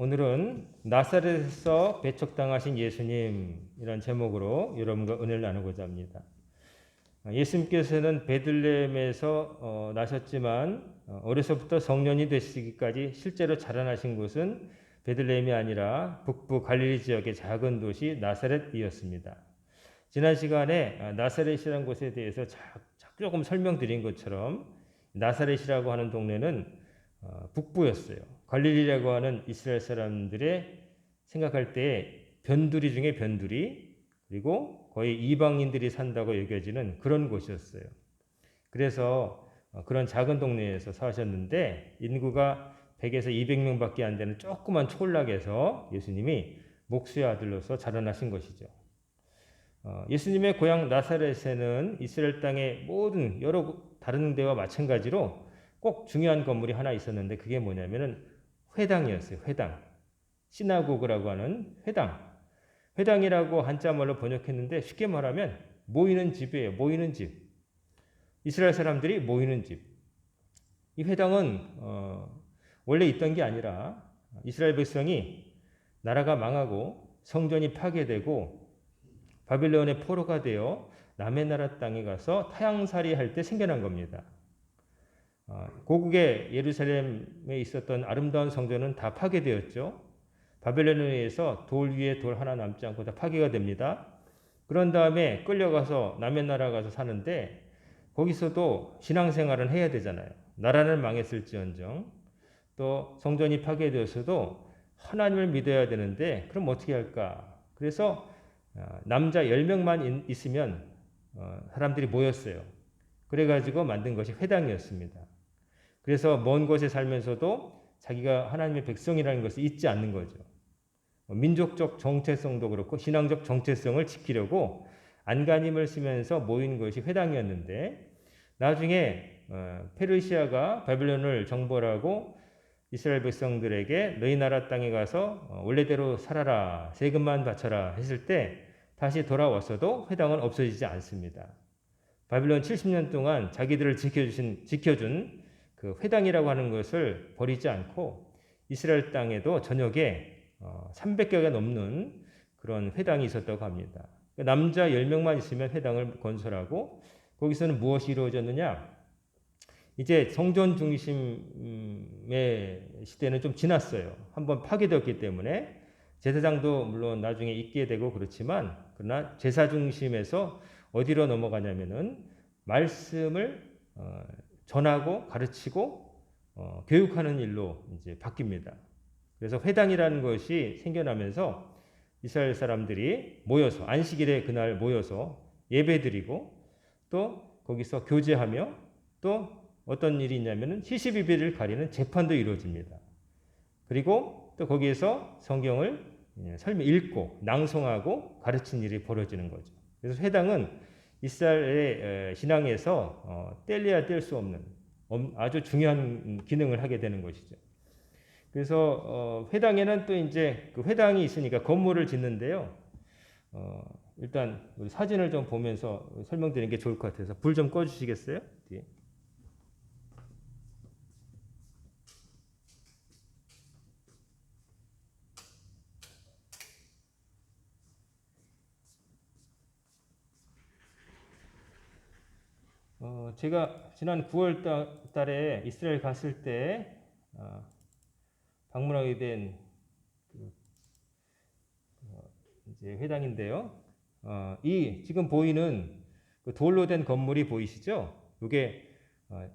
오늘은 나사렛에서 배척당하신 예수님이란 제목으로 여러분과 은혜를 나누고자 합니다. 예수님께서는 베들레헴에서 나셨지만 어려서부터 성년이 되시기까지 실제로 자라나신 곳은 베들레헴이 아니라 북부 갈릴리 지역의 작은 도시 나사렛이었습니다. 지난 시간에 나사렛이라는 곳에 대해서 조금 설명드린 것처럼 나사렛이라고 하는 동네는 북부였어요. 갈릴리라고 하는 이스라엘 사람들의 생각할 때 변두리 중에 변두리, 그리고 거의 이방인들이 산다고 여겨지는 그런 곳이었어요. 그래서 그런 작은 동네에서 사셨는데 인구가 100에서 200명밖에 안 되는 조그만 촌락에서 예수님이 목수의 아들로서 자라나신 것이죠. 예수님의 고향 나사렛에는 이스라엘 땅의 모든 여러 다른 데와 마찬가지로 꼭 중요한 건물이 하나 있었는데 그게 뭐냐면은 회당이었어요. 회당. 시나고그라고 하는 회당. 회당이라고 한자말로 번역했는데 쉽게 말하면 모이는 집이에요. 모이는 집. 이스라엘 사람들이 모이는 집. 이 회당은 원래 있던 게 아니라 이스라엘 백성이 나라가 망하고 성전이 파괴되고 바빌론의 포로가 되어 남의 나라 땅에 가서 타향살이 할 때 생겨난 겁니다. 고국의 예루살렘에 있었던 아름다운 성전은 다 파괴되었죠. 바벨론에 의해서 돌 위에 돌 하나 남지 않고 다 파괴가 됩니다. 그런 다음에 끌려가서 남의 나라 가서 사는데 거기서도 신앙생활은 해야 되잖아요. 나라는 망했을지언정 또 성전이 파괴되었어도 하나님을 믿어야 되는데 그럼 어떻게 할까? 그래서 남자 10명만 있으면 사람들이 모였어요. 그래가지고 만든 것이 회당이었습니다. 그래서 먼 곳에 살면서도 자기가 하나님의 백성이라는 것을 잊지 않는 거죠. 민족적 정체성도 그렇고 신앙적 정체성을 지키려고 안간힘을 쓰면서 모인 것이 회당이었는데 나중에 페르시아가 바빌론을 정벌하고 이스라엘 백성들에게 너희 나라 땅에 가서 원래대로 살아라, 세금만 바쳐라 했을 때 다시 돌아왔어도 회당은 없어지지 않습니다. 바빌론 70년 동안 자기들을 지켜준 그 회당이라고 하는 것을 버리지 않고 이스라엘 땅에도 저녁에 300개가 넘는 그런 회당이 있었다고 합니다. 남자 10명만 있으면 회당을 건설하고 거기서는 무엇이 이루어졌느냐? 이제 성전 중심의 시대는 좀 지났어요. 한번 파괴되었기 때문에 제사장도 물론 나중에 있게 되고 그렇지만 그러나 제사 중심에서 어디로 넘어가냐면은 말씀을 전하고 가르치고 교육하는 일로 이제 바뀝니다. 그래서 회당이라는 것이 생겨나면서 이스라엘 사람들이 모여서 안식일에 그날 모여서 예배드리고 또 거기서 교제하며 또 어떤 일이 있냐면은 72일을 가리는 재판도 이루어집니다. 그리고 또 거기에서 성경을 읽고 낭송하고 가르치는 일이 벌어지는 거죠. 그래서 회당은 이스라엘의 신앙에서 뗄래야 뗄 수 없는 아주 중요한 기능을 하게 되는 것이죠. 그래서 회당에는 또 이제 그 회당이 있으니까 건물을 짓는데요. 일단 사진을 좀 보면서 설명드리는 게 좋을 것 같아서 불 좀 꺼주시겠어요? 뒤에. 제가 지난 9월 달에 이스라엘 갔을 때 방문하게 된 이제 회당인데요. 이 지금 보이는 그 돌로 된 건물이 보이시죠? 이게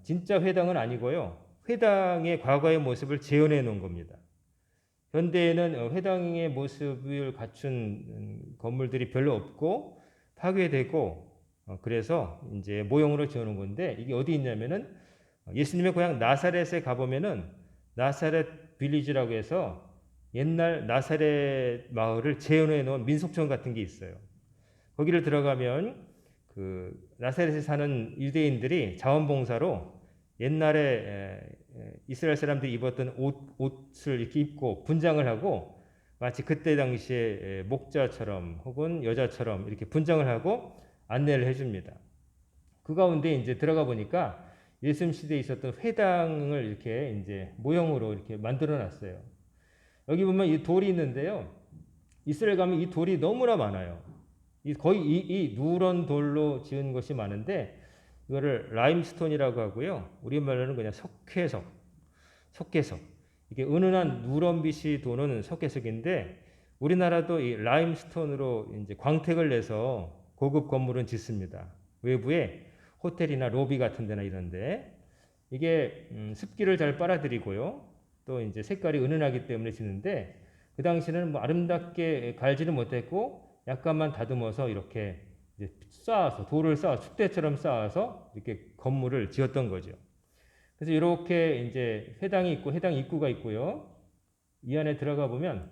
진짜 회당은 아니고요. 회당의 과거의 모습을 재현해 놓은 겁니다. 현대에는 회당의 모습을 갖춘 건물들이 별로 없고 파괴되고 그래서 이제 모형으로 지어놓은 건데 이게 어디 있냐면은 예수님의 고향 나사렛에 가보면은 나사렛 빌리지라고 해서 옛날 나사렛 마을을 재현해 놓은 민속촌 같은 게 있어요. 거기를 들어가면 그 나사렛에 사는 유대인들이 자원봉사로 옛날에 이스라엘 사람들이 입었던 옷을 이렇게 입고 분장을 하고 마치 그때 당시에 목자처럼 혹은 여자처럼 이렇게 분장을 하고 안내를 해줍니다. 그 가운데 이제 들어가 보니까 예수님 시대에 있었던 회당을 이렇게 이제 모형으로 이렇게 만들어 놨어요. 여기 보면 이 돌이 있는데요. 이스라엘 가면 이 돌이 너무나 많아요. 거의 이 누런 돌로 지은 것이 많은데 이거를 라임스톤이라고 하고요. 우리말로는 그냥 석회석. 이게 은은한 누런빛이 도는 석회석인데 우리나라도 이 라임스톤으로 이제 광택을 내서 고급 건물은 짓습니다. 외부에 호텔이나 로비 같은 데나 이런데 이게 습기를 잘 빨아들이고요. 또 이제 색깔이 은은하기 때문에 짓는데 그 당시에는 뭐 아름답게 갈지는 못했고 약간만 다듬어서 이렇게 이제 쌓아서 돌을 쌓아 축대처럼 쌓아서 이렇게 건물을 지었던 거죠. 그래서 이렇게 이제 회당이 있고 회당 입구가 있고요. 이 안에 들어가 보면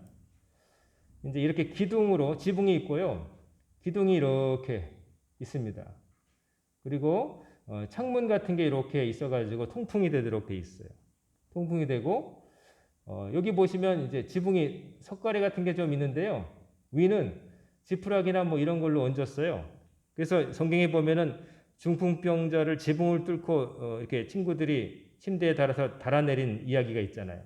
이제 이렇게 기둥으로 지붕이 있고요. 기둥이 이렇게 있습니다. 그리고 창문 같은 게 이렇게 있어가지고 통풍이 되도록 돼 있어요. 통풍이 되고 여기 보시면 이제 지붕이 석가래 같은 게 좀 있는데요. 위는 지푸라기나 뭐 이런 걸로 얹었어요. 그래서 성경에 보면은 중풍병자를 지붕을 뚫고 이렇게 친구들이 침대에 달아서 달아내린 이야기가 있잖아요.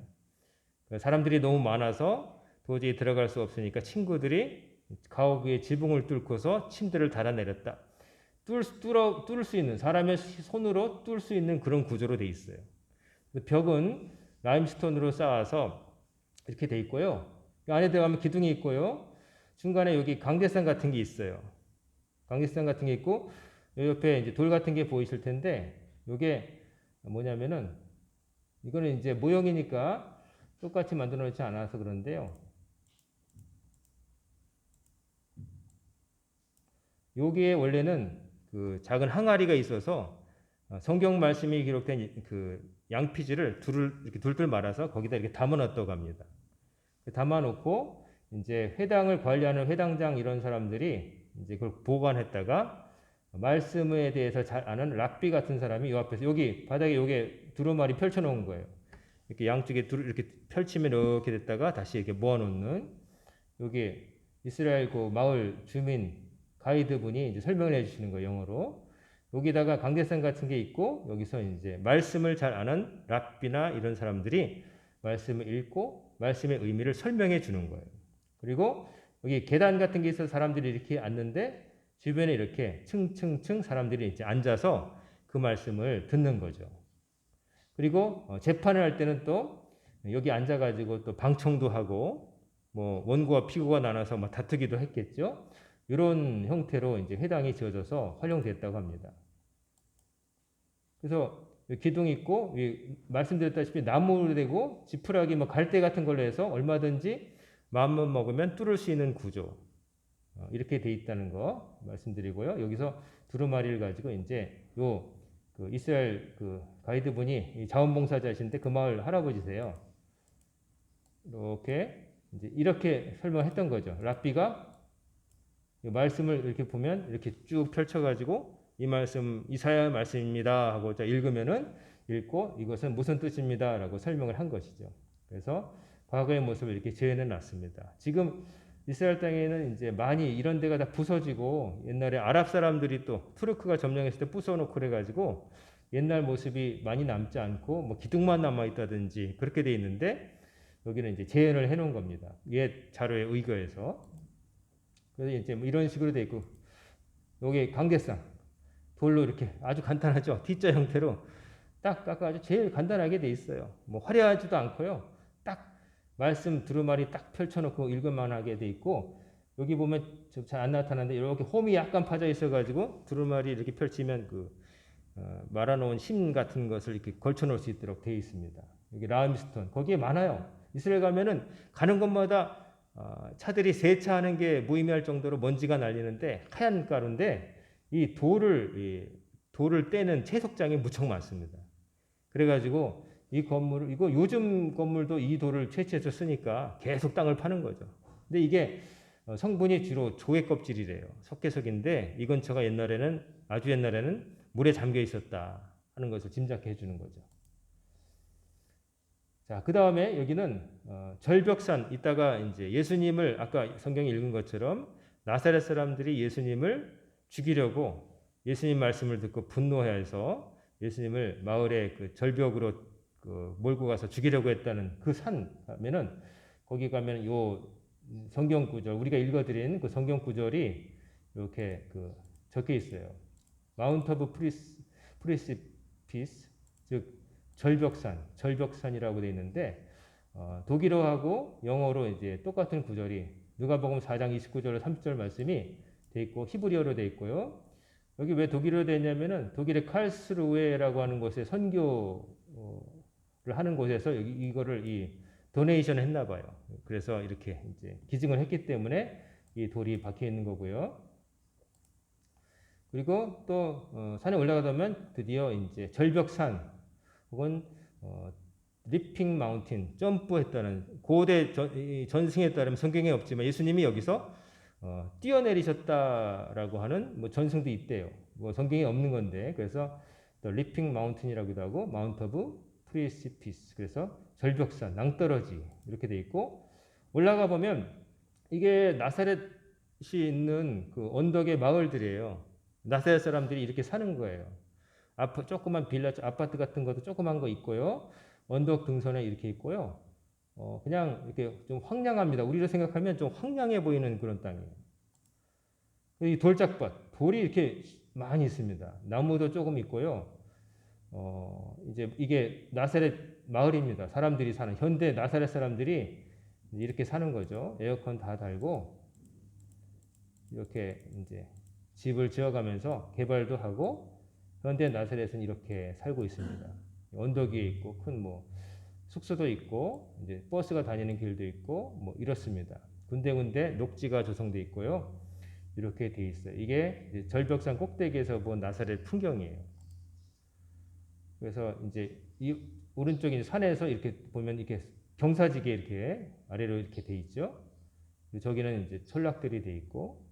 사람들이 너무 많아서 도저히 들어갈 수 없으니까 친구들이 가옥 위에 지붕을 뚫고서 침대를 달아내렸다. 뚫을 수 있는 사람의 손으로 뚫을 수 있는 그런 구조로 돼 있어요. 벽은 라임스톤으로 쌓아서 이렇게 돼 있고요. 안에 들어가면 기둥이 있고요. 중간에 여기 강대상 같은 게 있어요. 강대상 같은 게 있고 옆에 이제 돌 같은 게 보이실 텐데 이게 뭐냐면은 이거는 이제 모형이니까 똑같이 만들어 놓지 않아서 그런데요. 여기에 원래는 그 작은 항아리가 있어서 성경 말씀이 기록된 그 양피지를 이렇게 둘둘 말아서 거기다 이렇게 담아 놨다고 합니다. 담아 놓고 이제 회당을 관리하는 회당장 이런 사람들이 이제 그걸 보관했다가 말씀에 대해서 잘 아는 랍비 같은 사람이 이 앞에서 여기 바닥에 요게 두루마리 펼쳐 놓은 거예요. 이렇게 양쪽에 이렇게 펼치면 이렇게 됐다가 다시 이렇게 모아 놓는 여기 이스라엘 그 마을 주민 가이드 분이 이제 설명을 해 주시는 거예요, 영어로. 여기다가 강대상 같은 게 있고 여기서 이제 말씀을 잘 아는 랍비나 이런 사람들이 말씀을 읽고 말씀의 의미를 설명해 주는 거예요. 그리고 여기 계단 같은 게 있어서 사람들이 이렇게 앉는데 주변에 이렇게 층층층 사람들이 이제 앉아서 그 말씀을 듣는 거죠. 그리고 재판을 할 때는 또 여기 앉아가지고 또 방청도 하고 뭐 원고와 피고가 나눠서 뭐 다투기도 했겠죠. 이런 형태로 이제 회당이 지어져서 활용됐다고 합니다. 그래서 기둥이 있고 말씀드렸다시피 나무로 되고 지푸라기 뭐 갈대 같은 걸로 해서 얼마든지 마음만 먹으면 뚫을 수 있는 구조 이렇게 돼 있다는 거 말씀드리고요. 여기서 두루마리를 가지고 이제 그 이스라엘 그 가이드 분이 자원봉사자이신데 그 마을 할아버지세요. 이렇게 설명했던 거죠. 랍비가 말씀을 이렇게 보면 이렇게 쭉 펼쳐가지고 이 말씀 이사야 말씀입니다 하고 읽으면은 읽고 이것은 무슨 뜻입니다라고 설명을 한 것이죠. 그래서 과거의 모습을 이렇게 재현해 놨습니다. 지금 이스라엘 땅에는 이제 많이 이런 데가 다 부서지고 옛날에 아랍 사람들이 또 투르크가 점령했을 때 부숴놓고 그래가지고 옛날 모습이 많이 남지 않고 뭐 기둥만 남아 있다든지 그렇게 돼 있는데 여기는 이제 재현을 해놓은 겁니다. 옛 자료에 의거해서. 그래서 이제 뭐 이런 식으로 돼 있고 여기 강대상 돌로 이렇게 아주 간단하죠. T자 형태로 딱 깎아가지고 제일 간단하게 돼 있어요. 뭐 화려하지도 않고요. 딱 말씀 두루마리 딱 펼쳐놓고 읽을만하게 돼 있고 여기 보면 잘 안 나타나는데 이렇게 홈이 약간 파져 있어가지고 두루마리 이렇게 펼치면 말아놓은 심 같은 것을 이렇게 걸쳐놓을 수 있도록 되어 있습니다. 여기 라임스톤 거기에 많아요. 이스라엘 가면은 가는 곳마다 차들이 세차하는 게 무의미할 정도로 먼지가 날리는데 하얀 가루인데 이 돌을 떼는 채석장이 무척 많습니다. 그래가지고 이 건물을 이거 요즘 건물도 이 돌을 채취해서 쓰니까 계속 땅을 파는 거죠. 근데 이게 성분이 주로 조개 껍질이래요. 석회석인데 이 근처가 아주 옛날에는 물에 잠겨 있었다 하는 것을 짐작해 주는 거죠. 자, 그 다음에 여기는 절벽산 이따가 이제 예수님을 아까 성경에 읽은 것처럼 나사렛 사람들이 예수님을 죽이려고 예수님 말씀을 듣고 분노해서 예수님을 마을의 그 절벽으로 몰고 가서 죽이려고 했다는 그 산 하면은 거기 가면 요 성경 구절 우리가 읽어드린 그 성경 구절이 이렇게 그 적혀 있어요. 마운트 오브 프리시피스, 즉 절벽산이라고 되어 있는데 독일어하고 영어로 이제 똑같은 구절이 누가복음 4장 29절 30절 말씀이 돼 있고 히브리어로 돼 있고요. 여기 왜 독일어로 되어 있냐면은 독일의 칼스루헤라고 하는 곳에 선교를 하는 곳에서 이거를 이 도네이션을 했나 봐요. 그래서 이렇게 이제 기증을 했기 때문에 이 돌이 박혀 있는 거고요. 그리고 또 산에 올라가다 보면 드디어 이제 절벽산 혹은 리핑 마운틴 점프했다는 고대 전승에 따르면 성경에 없지만 예수님이 여기서 뛰어내리셨다라고 하는 뭐 전승도 있대요. 뭐 성경에 없는 건데 그래서 리핑 마운틴이라고도 하고 마운트 오브 프리시피스 그래서 절벽산 낭떠러지 이렇게 돼 있고 올라가 보면 이게 나사렛이 있는 그 언덕의 마을들이에요. 나사렛 사람들이 이렇게 사는 거예요. 조그만 빌라 아파트 같은 것도 조그만 거 있고요. 언덕 등선에 이렇게 있고요. 그냥 이렇게 좀 황량합니다. 우리로 생각하면 좀 황량해 보이는 그런 땅이에요. 이 돌짝밭, 돌이 이렇게 많이 있습니다. 나무도 조금 있고요. 이제 이게 나사렛 마을입니다. 사람들이 사는, 현대 나사렛 사람들이 이렇게 사는 거죠. 에어컨 다 달고, 이렇게 이제 집을 지어가면서 개발도 하고, 현대 나사렛은 이렇게 살고 있습니다. 언덕 위에 있고, 큰 뭐, 숙소도 있고, 이제 버스가 다니는 길도 있고, 뭐 이렇습니다. 군데군데 녹지가 조성되어 있고요. 이렇게 돼 있어요. 이게 절벽산 꼭대기에서 본 나사렛 풍경이에요. 그래서 이제 이 오른쪽에 산에서 이렇게 보면 이렇게 경사지게 이렇게 아래로 이렇게 돼 있죠. 저기는 이제 철락들이 돼 있고,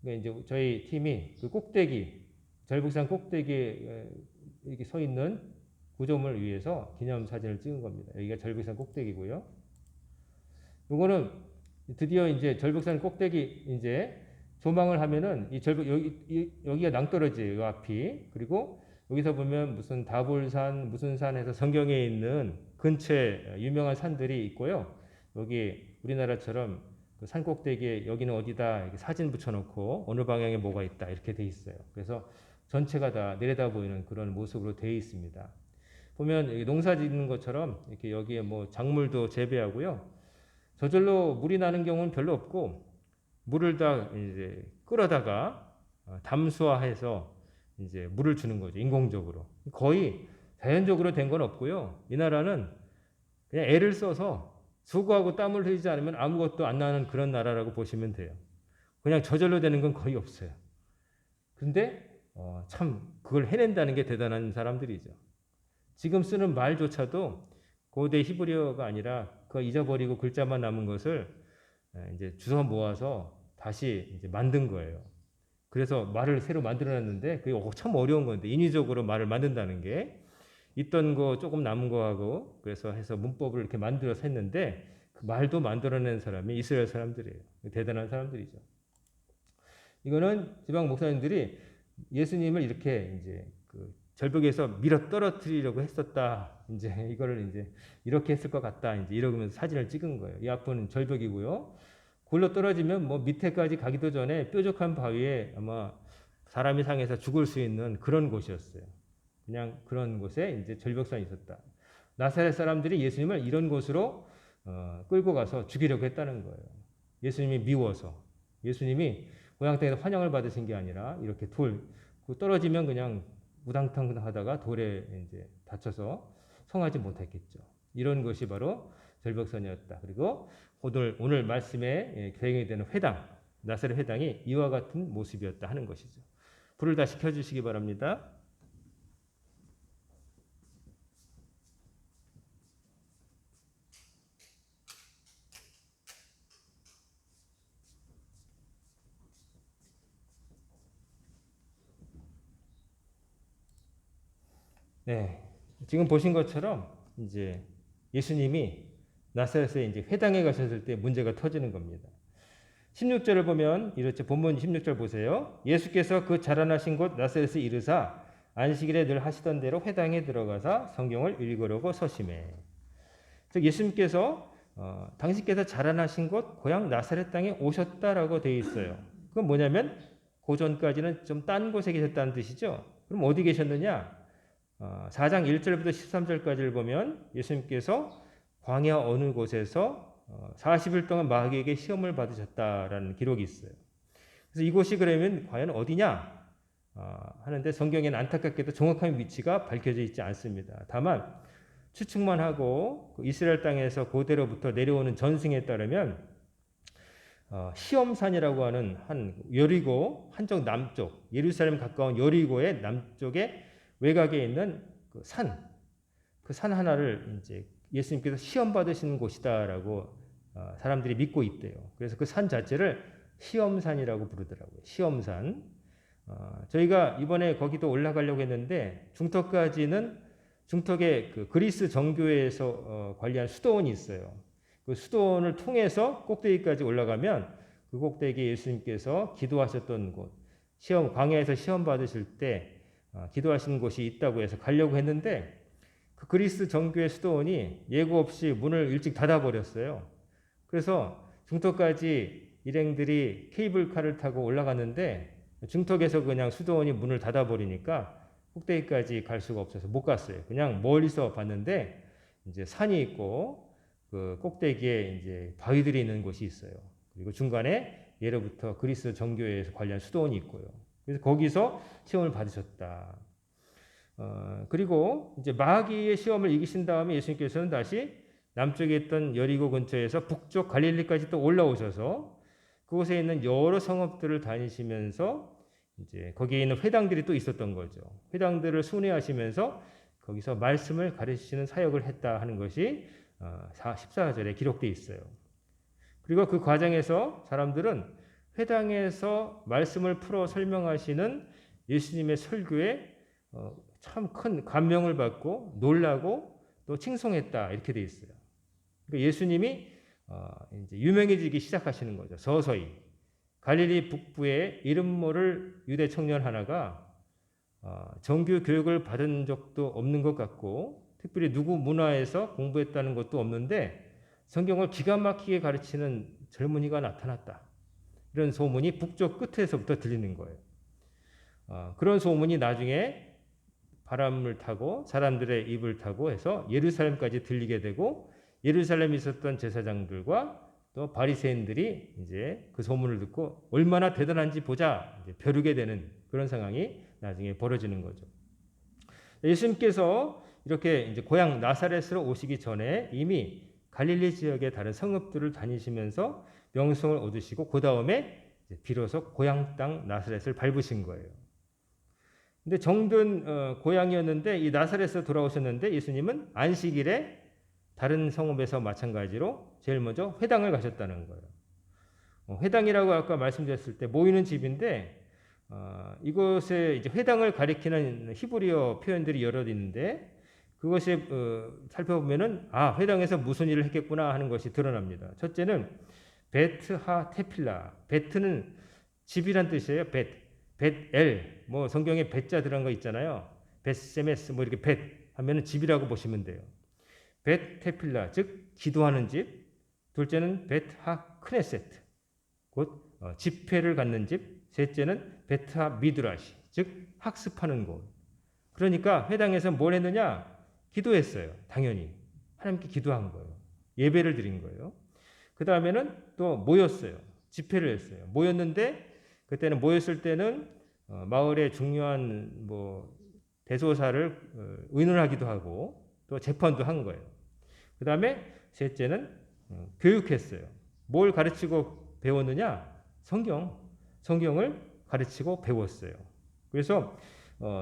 그러니까 이제 저희 팀이 그 꼭대기 절벽산 꼭대기에 이렇게 서 있는 구조물을 위해서 기념 사진을 찍은 겁니다. 여기가 절벽산 꼭대기고요. 요거는 드디어 이제 절벽산 꼭대기 이제 조망을 하면은 이 절벽 여기가 낭떠러지예요. 이 앞이. 그리고 여기서 보면 무슨 다볼산 무슨 산에서 성경에 있는 근처에 유명한 산들이 있고요. 여기 우리나라처럼 그 산 꼭대기에 여기는 어디다 이렇게 사진 붙여놓고 어느 방향에 뭐가 있다 이렇게 돼 있어요. 그래서 전체가 다 내려다 보이는 그런 모습으로 되어 있습니다. 보면 농사 짓는 것처럼 이렇게 여기에 뭐 작물도 재배하고요. 저절로 물이 나는 경우는 별로 없고 물을 다 이제 끌어다가 담수화해서 이제 물을 주는 거죠. 인공적으로. 거의 자연적으로 된 건 없고요. 이 나라는 그냥 애를 써서 수고하고 땀을 흘리지 않으면 아무것도 안 나는 그런 나라라고 보시면 돼요. 그냥 저절로 되는 건 거의 없어요. 근데 참 그걸 해낸다는 게 대단한 사람들이죠. 지금 쓰는 말조차도 고대 히브리어가 아니라 그거 잊어버리고 글자만 남은 것을 이제 주워 모아서 다시 이제 만든 거예요. 그래서 말을 새로 만들어놨는데 그게 참 어려운 건데 인위적으로 말을 만든다는 게 있던 거 조금 남은 거하고 그래서 해서 문법을 이렇게 만들어서 했는데 그 말도 만들어낸 사람이 이스라엘 사람들이에요. 대단한 사람들이죠. 이거는 지방 목사님들이 예수님을 이렇게 이제 그 절벽에서 밀어 떨어뜨리려고 했었다. 이제 이거를 이제 이렇게 했을 것 같다. 이제 이러면서 사진을 찍은 거예요. 이 앞은 절벽이고요. 굴러 떨어지면 뭐 밑에까지 가기도 전에 뾰족한 바위에 아마 사람이 상해서 죽을 수 있는 그런 곳이었어요. 그냥 그런 곳에 이제 절벽산이 있었다. 나사렛 사람들이 예수님을 이런 곳으로 끌고 가서 죽이려고 했다는 거예요. 예수님이 미워서. 예수님이 고향 땅에서 환영을 받으신 게 아니라 이렇게 떨어지면 그냥 우당탕 하다가 돌에 이제 다쳐서 성하지 못했겠죠. 이런 것이 바로 절벽산이었다. 그리고 오늘 말씀에 배경이 되는 회당, 나사렛 회당이 이와 같은 모습이었다 하는 것이죠. 불을 다시 켜주시기 바랍니다. 네, 지금 보신 것처럼 이제 예수님이 나사렛에 이제 회당에 가셨을 때 문제가 터지는 겁니다. 16절을 보면 이렇죠. 본문 16절 보세요. 예수께서 그 자라나신 곳 나사렛에 이르사 안식일에 늘 하시던 대로 회당에 들어가사 성경을 읽으려고 서심해. 즉 예수님께서 당신께서 자라나신 곳 고향 나사렛 땅에 오셨다라고 되어 있어요. 그건 뭐냐면 그 전까지는 좀 딴 곳에 계셨다는 뜻이죠. 그럼 어디 계셨느냐? 4장 1절부터 13절까지를 보면 예수님께서 광야 어느 곳에서 40일 동안 마귀에게 시험을 받으셨다라는 기록이 있어요. 그래서 이곳이 그러면 과연 어디냐? 하는데 성경에는 안타깝게도 정확한 위치가 밝혀져 있지 않습니다. 다만 추측만 하고 이스라엘 땅에서 고대로부터 내려오는 전승에 따르면 시험산이라고 하는 한 여리고 한쪽 남쪽 예루살렘 가까운 여리고의 남쪽에 외곽에 있는 그 산 하나를 이제 예수님께서 시험 받으시는 곳이다라고 사람들이 믿고 있대요. 그래서 그 산 자체를 시험산이라고 부르더라고요. 시험산. 저희가 이번에 거기도 올라가려고 했는데 중턱에 그 그리스 정교회에서 관리한 수도원이 있어요. 그 수도원을 통해서 꼭대기까지 올라가면 그 꼭대기에 예수님께서 기도하셨던 곳, 광야에서 시험 받으실 때 기도하신 곳이 있다고 해서 가려고 했는데 그 그리스 정교회 수도원이 예고 없이 문을 일찍 닫아버렸어요. 그래서 중턱까지 일행들이 케이블카를 타고 올라갔는데 중턱에서 그냥 수도원이 문을 닫아버리니까 꼭대기까지 갈 수가 없어서 못 갔어요. 그냥 멀리서 봤는데 이제 산이 있고 그 꼭대기에 이제 바위들이 있는 곳이 있어요. 그리고 중간에 예로부터 그리스 정교회에서 관리한 수도원이 있고요. 그래서 거기서 시험을 받으셨다. 그리고 이제 마귀의 시험을 이기신 다음에 예수님께서는 다시 남쪽에 있던 여리고 근처에서 북쪽 갈릴리까지 또 올라오셔서 그곳에 있는 여러 성읍들을 다니시면서 이제 거기에 있는 회당들이 또 있었던 거죠. 회당들을 순회하시면서 거기서 말씀을 가르치시는 사역을 했다 하는 것이 14절에 기록되어 있어요. 그리고 그 과정에서 사람들은 회당에서 말씀을 풀어 설명하시는 예수님의 설교에 참 큰 감명을 받고 놀라고 또 칭송했다 이렇게 되어 있어요. 그러니까 예수님이 이제 유명해지기 시작하시는 거죠. 서서히. 갈릴리 북부에 이름 모를 유대 청년 하나가 정규 교육을 받은 적도 없는 것 같고 특별히 누구 문화에서 공부했다는 것도 없는데 성경을 기가 막히게 가르치는 젊은이가 나타났다. 이런 소문이 북쪽 끝에서부터 들리는 거예요. 그런 소문이 나중에 바람을 타고 사람들의 입을 타고 해서 예루살렘까지 들리게 되고 예루살렘에 있었던 제사장들과 또 바리새인들이 이제 그 소문을 듣고 얼마나 대단한지 보자 이제 벼르게 되는 그런 상황이 나중에 벌어지는 거죠. 예수님께서 이렇게 이제 고향 나사렛으로 오시기 전에 이미 갈릴리 지역의 다른 성읍들을 다니시면서 명성을 얻으시고 그 다음에 비로소 고향 땅 나사렛을 밟으신 거예요. 근데 정든 고향이었는데 이 나사렛에서 돌아오셨는데 예수님은 안식일에 다른 성읍에서 마찬가지로 제일 먼저 회당을 가셨다는 거예요. 회당이라고 아까 말씀드렸을 때 모이는 집인데 이곳에 이제 회당을 가리키는 히브리어 표현들이 여러 있는데 그것이 살펴보면은 회당에서 무슨 일을 했겠구나 하는 것이 드러납니다. 첫째는 베트하 테필라. 베트는 집이란 뜻이에요. 벳엘. 뭐 성경에 벳자 들어간 거 있잖아요. 벳세메스 뭐 이렇게 벳 하면은 집이라고 보시면 돼요. 벳 테필라 즉 기도하는 집. 둘째는 벳하 크네세트 곧 집회를 갖는 집. 셋째는 벳하 미드라시 즉 학습하는 곳. 그러니까 회당에서 뭘 했느냐? 기도했어요. 당연히 하나님께 기도한 거예요. 예배를 드린 거예요. 그 다음에는 또 모였어요. 집회를 했어요. 모였는데 그때는 모였을 때는 마을의 중요한 뭐 대소사를 의논하기도 하고 또 재판도 한 거예요. 그 다음에 셋째는 교육했어요. 뭘 가르치고 배웠느냐? 성경을 가르치고 배웠어요. 그래서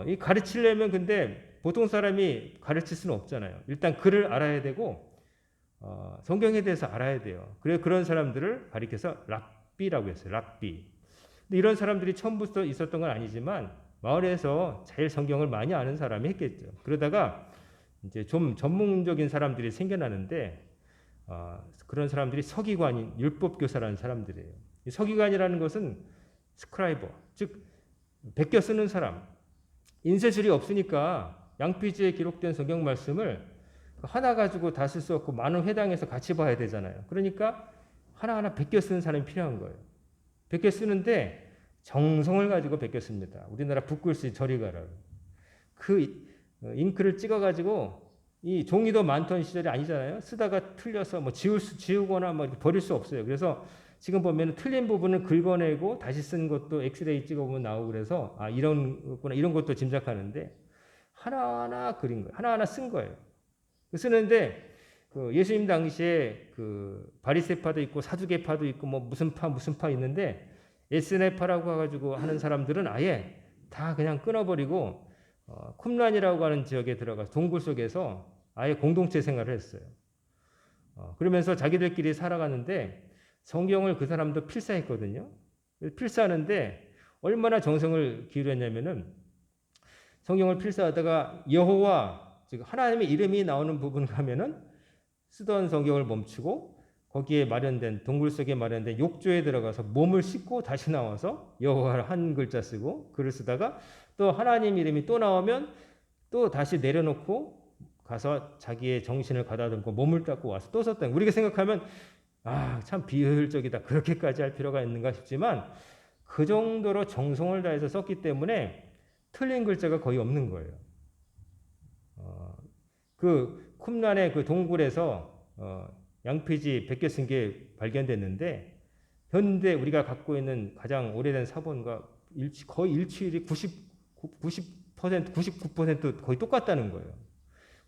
이 가르치려면 근데 보통 사람이 가르칠 수는 없잖아요. 일단 글을 알아야 되고 성경에 대해서 알아야 돼요. 그래서 그런 사람들을 가리켜서 랍비라고 했어요. 랍비. 근데 이런 사람들이 처음부터 있었던 건 아니지만 마을에서 제일 성경을 많이 아는 사람이 했겠죠. 그러다가 이제 좀 전문적인 사람들이 생겨나는데 그런 사람들이 서기관인 율법교사라는 사람들이에요. 이 서기관이라는 것은 스크라이버, 즉 베껴 쓰는 사람. 인쇄술이 없으니까 양피지에 기록된 성경 말씀을 하나 가지고 다 쓸 수 없고 많은 회당에서 같이 봐야 되잖아요. 그러니까 하나하나 베껴 쓰는 사람이 필요한 거예요. 베껴 쓰는데 정성을 가지고 베껴 씁니다. 우리나라 붓글씨 저리 가라. 그 잉크를 찍어가지고 이 종이도 많던 시절이 아니잖아요. 쓰다가 틀려서 뭐 지우거나 뭐 버릴 수 없어요. 그래서 지금 보면 틀린 부분을 긁어내고 다시 쓴 것도 엑스레이 찍어보면 나오고 그래서 아 이런 거구나 이런 것도 짐작하는데 하나하나 그린 거예요. 하나하나 쓴 거예요. 쓰는데 그 예수님 당시에 그 바리새파도 있고 사두개파도 있고 뭐 무슨 파 있는데 에스네파라고 해가지고 하는 사람들은 아예 다 그냥 끊어버리고 쿰란이라고 하는 지역에 들어가서 동굴 속에서 아예 공동체 생활을 했어요. 그러면서 자기들끼리 살아가는데 성경을 그 사람도 필사했거든요. 필사하는데 얼마나 정성을 기울였냐면은 성경을 필사하다가 여호와 즉 하나님의 이름이 나오는 부분 가면은 쓰던 성경을 멈추고 거기에 마련된 동굴 속에 마련된 욕조에 들어가서 몸을 씻고 다시 나와서 여호와 한 글자 쓰고 글을 쓰다가 또 하나님 이름이 또 나오면 또 다시 내려놓고 가서 자기의 정신을 가다듬고 몸을 닦고 와서 또 썼다. 우리가 생각하면 아, 참 비효율적이다. 그렇게까지 할 필요가 있는가 싶지만 그 정도로 정성을 다해서 썼기 때문에 틀린 글자가 거의 없는 거예요. 그 쿰란의 그 동굴에서 양피지 100개 쓴 게 발견됐는데 현대 우리가 갖고 있는 가장 오래된 사본과 거의 일치율이 90%, 99% 거의 똑같다는 거예요.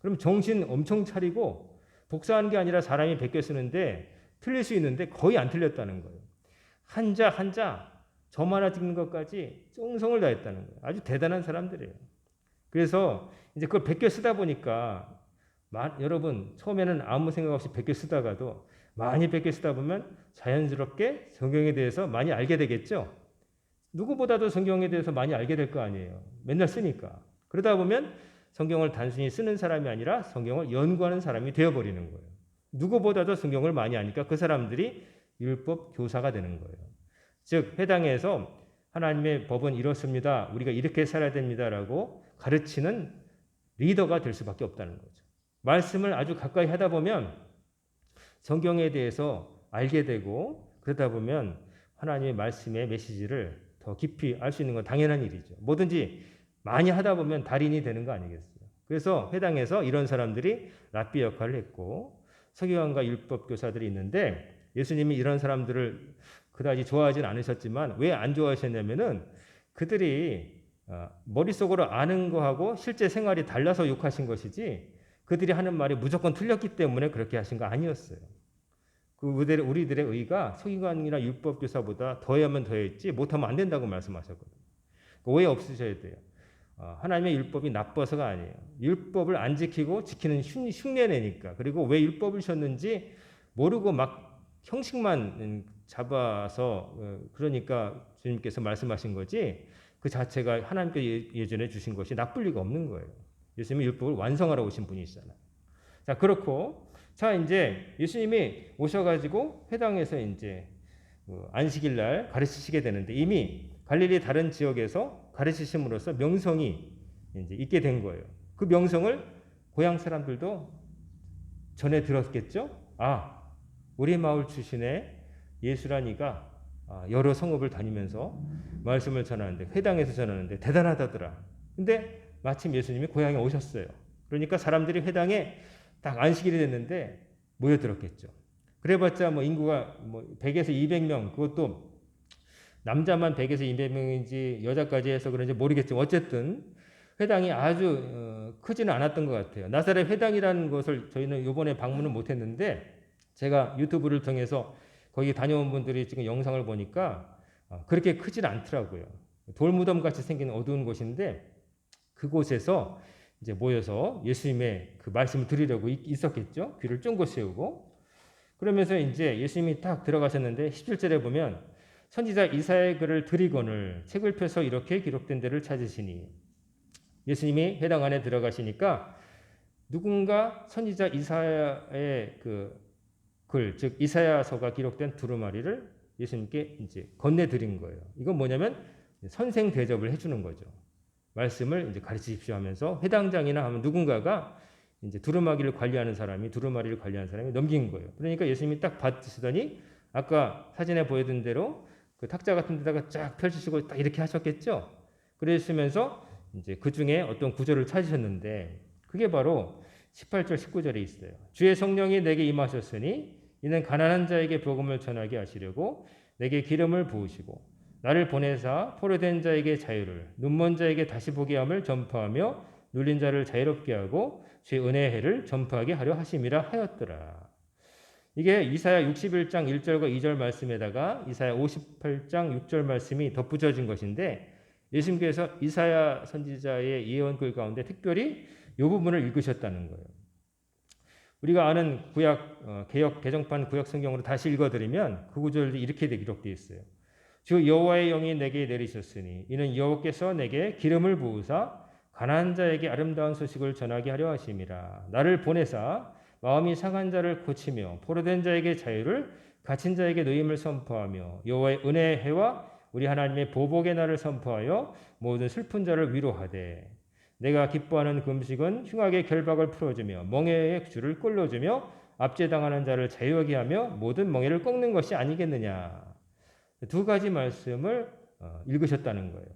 그럼 정신 엄청 차리고 복사한 게 아니라 사람이 100개 쓰는데 틀릴 수 있는데 거의 안 틀렸다는 거예요. 한자 점 하나 찍는 것까지 정성을 다했다는 거예요. 아주 대단한 사람들이에요. 그래서 이제 그걸 100개 쓰다 보니까 여러분 처음에는 아무 생각 없이 100개 쓰다가도 많이 100개 쓰다 보면 자연스럽게 성경에 대해서 많이 알게 되겠죠. 누구보다도 성경에 대해서 많이 알게 될 거 아니에요. 맨날 쓰니까. 그러다 보면 성경을 단순히 쓰는 사람이 아니라 성경을 연구하는 사람이 되어버리는 거예요. 누구보다도 성경을 많이 아니까 그 사람들이 율법 교사가 되는 거예요. 즉 회당에서 하나님의 법은 이렇습니다. 우리가 이렇게 살아야 됩니다라고 가르치는 리더가 될 수밖에 없다는 거죠. 말씀을 아주 가까이 하다 보면 성경에 대해서 알게 되고 그러다 보면 하나님의 말씀의 메시지를 더 깊이 알 수 있는 건 당연한 일이죠. 뭐든지 많이 하다 보면 달인이 되는 거 아니겠어요? 그래서 회당에서 이런 사람들이 랍비 역할을 했고 서기관과 율법 교사들이 있는데 예수님이 이런 사람들을 그다지 좋아하진 않으셨지만 왜 안 좋아하셨냐면은 그들이 머릿속으로 아는 거하고 실제 생활이 달라서 욕하신 것이지 그들이 하는 말이 무조건 틀렸기 때문에 그렇게 하신 거 아니었어요. 그 우리들의 의가 서기관이나 율법 교사보다 더하면 더했지 못하면 안 된다고 말씀하셨거든요. 오해 없으셔야 돼요. 하나님의 율법이 나빠서가 아니에요. 율법을 안 지키고 지키는 흉내내니까. 그리고 왜 율법을 셨는지 모르고 막 형식만 잡아서 그러니까 주님께서 말씀하신 거지 그 자체가 하나님께 예전에 주신 것이 나쁠 리가 없는 거예요. 예수님이 율법을 완성하러 오신 분이시잖아요. 자, 그렇고 자 이제 예수님이 오셔가지고 회당에서 이제 안식일 날 가르치시게 되는데 이미 갈릴리 다른 지역에서 가르치심으로써 명성이 이제 있게 된 거예요. 그 명성을 고향 사람들도 전해 들었겠죠. 아, 우리 마을 출신의 예수란 이가 여러 성읍을 다니면서 말씀을 전하는데 회당에서 전하는데 대단하다더라. 근데 마침 예수님이 고향에 오셨어요. 그러니까 사람들이 회당에 딱 안식일이 됐는데 모여들었겠죠. 그래봤자 뭐 인구가 뭐 100에서 200명 그것도 남자만 100에서 200명인지 여자까지 해서 그런지 모르겠지만 어쨌든 회당이 아주 크지는 않았던 것 같아요. 나사렛 회당이라는 것을 저희는 이번에 방문을 못했는데 제가 유튜브를 통해서 거기 다녀온 분들이 지금 영상을 보니까 그렇게 크지는 않더라고요. 돌무덤 같이 생긴 어두운 곳인데 그곳에서 이제 모여서 예수님의 그 말씀을 들으려고 있었겠죠. 귀를 쫑긋 세우고 그러면서 이제 예수님이 딱 들어가셨는데 17절에 보면 선지자 이사야의 글을 들이거늘 책을 펴서 이렇게 기록된 데를 찾으시니 예수님이 회당 안에 들어가시니까 누군가 선지자 이사야의 그 글, 즉 이사야서가 기록된 두루마리를 예수님께 이제 건네드린 거예요. 이건 뭐냐면 선생 대접을 해주는 거죠. 말씀을 이제 가르치십시오 하면서 회당장이나 하면 누군가가 이제 두루마리를 관리하는 사람이 넘긴 거예요. 그러니까 예수님이 딱 받으시더니 아까 사진에 보여준 대로 그 탁자 같은 데다가 쫙 펼치시고 딱 이렇게 하셨겠죠. 그러시면서 이제 그 중에 어떤 구절을 찾으셨는데 그게 바로 18절 19절에 있어요. 주의 성령이 내게 임하셨으니 이는 가난한 자에게 복음을 전하게 하시려고 내게 기름을 부으시고 나를 보내사 포로된 자에게 자유를 눈먼 자에게 다시 보게 함을 전파하며 눌린 자를 자유롭게 하고 주의 은혜의 해를 전파하게 하려 하심이라 하였더라. 이게 이사야 61장 1절과 2절 말씀에다가 이사야 58장 6절 말씀이 덧붙여진 것인데 예수님께서 이사야 선지자의 예언글 가운데 특별히 이 부분을 읽으셨다는 거예요. 우리가 아는 구약 개역 개정판 구약 성경으로 다시 읽어드리면 그 구절이 이렇게 기록되어 있어요. 주 여호와의 영이 내게 내리셨으니 이는 여호와께서 내게 기름을 부으사 가난한 자에게 아름다운 소식을 전하게 하려 하심이라. 나를 보내사 마음이 상한 자를 고치며 포로된 자에게 자유를 갇힌 자에게 노임을 선포하며 여호와의 은혜의 해와 우리 하나님의 보복의 날을 선포하여 모든 슬픈 자를 위로하되 내가 기뻐하는 금식은 흉악의 결박을 풀어주며 멍에의 줄을 꼴러주며 압제당하는 자를 자유하게 하며 모든 멍에를 꺾는 것이 아니겠느냐. 두 가지 말씀을 읽으셨다는 거예요.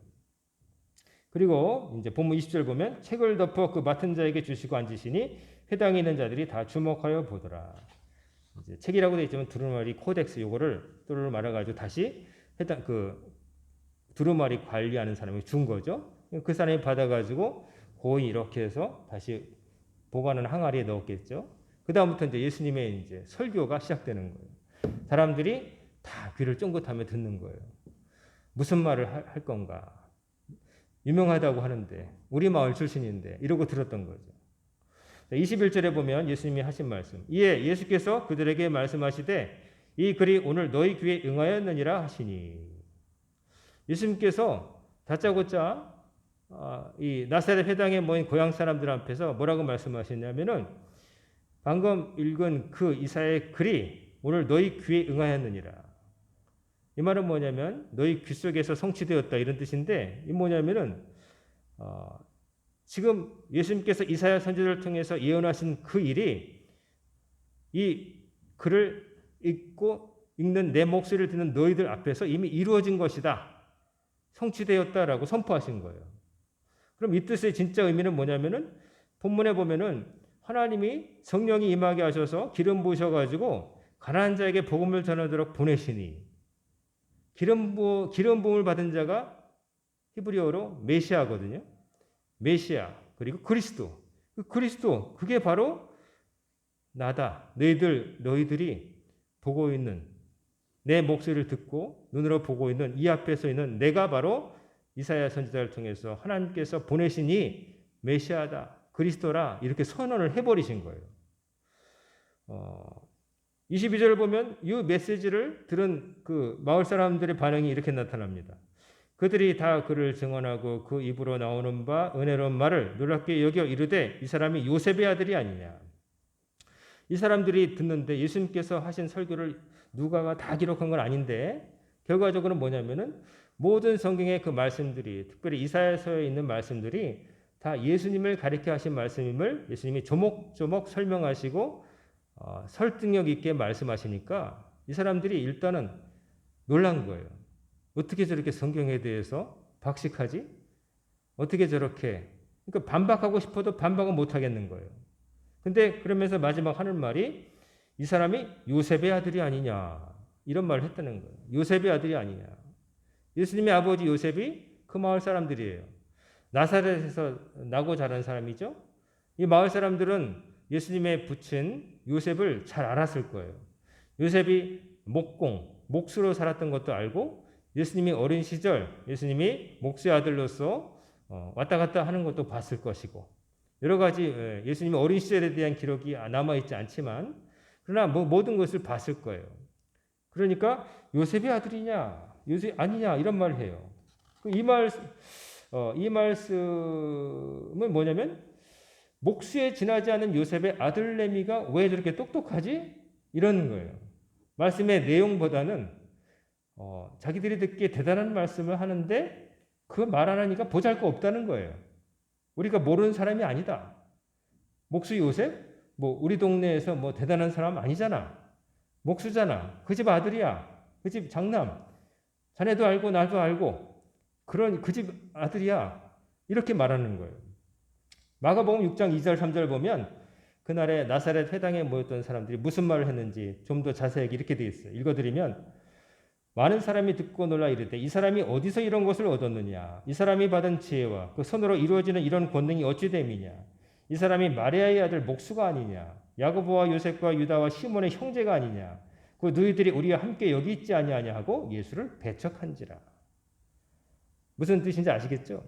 그리고 이제 본문 20절 보면 책을 덮어 그 맡은 자에게 주시고 앉으시니 회당에 있는 자들이 다 주목하여 보더라. 이제 책이라고 되어 있지만 두루마리 코덱스 요거를 또르르 말아가지고 다시 해당 그 두루마리 관리하는 사람이 준 거죠. 그 사람이 받아가지고 고이 이렇게 해서 다시 보관하는 항아리에 넣었겠죠. 그 다음부터 이제 예수님의 이제 설교가 시작되는 거예요. 사람들이 다 귀를 쫑긋하며 듣는 거예요. 무슨 말을 할 건가? 유명하다고 하는데 우리 마을 출신인데 이러고 들었던 거죠. 21절에 보면 예수님이 하신 말씀. 이에 예수께서 그들에게 말씀하시되 이 글이 오늘 너희 귀에 응하였느니라 하시니. 예수님께서 다짜고짜 이 나사렛 회당에 모인 고향 사람들 앞에서 뭐라고 말씀하셨냐면은 방금 읽은 그 이사야의 글이 오늘 너희 귀에 응하였느니라. 이 말은 뭐냐면 너희 귀 속에서 성취되었다 이런 뜻인데 이 뭐냐면은 지금 예수님께서 이사야 선지자를 통해서 예언하신 그 일이 이 글을 읽는 내 목소리를 듣는 너희들 앞에서 이미 이루어진 것이다. 성취되었다라고 선포하신 거예요. 그럼 이 뜻의 진짜 의미는 뭐냐면은 본문에 보면은 하나님이 성령이 임하게 하셔서 기름 부으셔가지고 가난한 자에게 복음을 전하도록 보내시니 기름 부음을 받은 자가 히브리어로 메시아거든요. 메시아 그리고 그리스도. 그 그리스도 그게 바로 나다. 너희들이 보고 있는 내 목소리를 듣고 눈으로 보고 있는 이 앞에 서 있는 내가 바로 이사야 선지자를 통해서 하나님께서 보내시니 메시아다. 그리스도라 이렇게 선언을 해버리신 거예요. 22절을 보면 이 메시지를 들은 그 마을 사람들의 반응이 이렇게 나타납니다. 그들이 다 그를 증언하고 그 입으로 나오는 바 은혜로운 말을 놀랍게 여겨 이르되 이 사람이 요셉의 아들이 아니냐. 이 사람들이 듣는데 예수님께서 하신 설교를 누가가 다 기록한 건 아닌데 결과적으로는 뭐냐면은 모든 성경의 그 말씀들이 특별히 이사야서에 있는 말씀들이 다 예수님을 가리켜 하신 말씀임을 예수님이 조목조목 설명하시고 설득력 있게 말씀하시니까 이 사람들이 일단은 놀란 거예요. 어떻게 저렇게 성경에 대해서 박식하지? 어떻게 저렇게? 그러니까 반박하고 싶어도 반박은 못 하겠는 거예요. 근데 그러면서 마지막 하는 말이 이 사람이 요셉의 아들이 아니냐 이런 말을 했다는 거예요. 요셉의 아들이 아니냐. 예수님의 아버지 요셉이 그 마을 사람들이에요. 나사렛에서 나고 자란 사람이죠. 이 마을 사람들은 예수님의 부친 요셉을 잘 알았을 거예요. 요셉이 목수로 살았던 것도 알고 예수님이 어린 시절 예수님이 목수의 아들로서 왔다 갔다 하는 것도 봤을 것이고 여러 가지 예수님의 어린 시절에 대한 기록이 남아있지 않지만 그러나 모든 것을 봤을 거예요. 그러니까 요셉의 아들이냐 요셉 아니냐 이런 말을 해요. 이 말씀은 뭐냐면 목수에 지나지 않은 요셉의 아들 레미가 왜 저렇게 똑똑하지? 이러는 거예요. 말씀의 내용보다는 자기들이 듣기에 대단한 말씀을 하는데 그 말 안 하니까 보잘거 없다는 거예요. 우리가 모르는 사람이 아니다. 목수 요셉? 뭐 우리 동네에서 뭐 대단한 사람 아니잖아. 목수잖아. 그 집 아들이야. 그 집 장남. 자네도 알고 나도 알고. 그런 그 집 아들이야. 이렇게 말하는 거예요. 마가복음 6장 2절 3절 보면 그날에 나사렛 회당에 모였던 사람들이 무슨 말을 했는지 좀 더 자세하게 이렇게 되어 있어요. 읽어드리면 많은 사람이 듣고 놀라 이르되 이 사람이 어디서 이런 것을 얻었느냐? 이 사람이 받은 지혜와 그 손으로 이루어지는 이런 권능이 어찌 됨이냐? 이 사람이 마리아의 아들 목수가 아니냐? 야고보와 요셉과 유다와 시몬의 형제가 아니냐? 그 너희들이 우리와 함께 여기 있지 아니하냐 하고 예수를 배척한지라. 무슨 뜻인지 아시겠죠?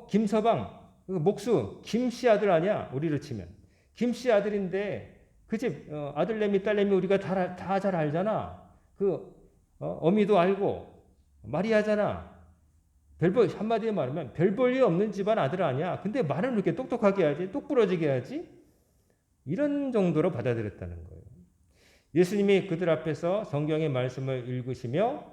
김서방, 그 목수 김씨 아들 아니야? 우리를 치면 김씨 아들인데 그 집 아들내미 딸내미 우리가 다 잘 알잖아. 어미도 알고 마리아잖아. 한마디에 말하면 별 볼 일 없는 집안 아들 아니야. 근데 말을 이렇게 똑똑하게 해야지, 똑부러지게 해야지. 이런 정도로 받아들였다는 거예요. 예수님이 그들 앞에서 성경의 말씀을 읽으시며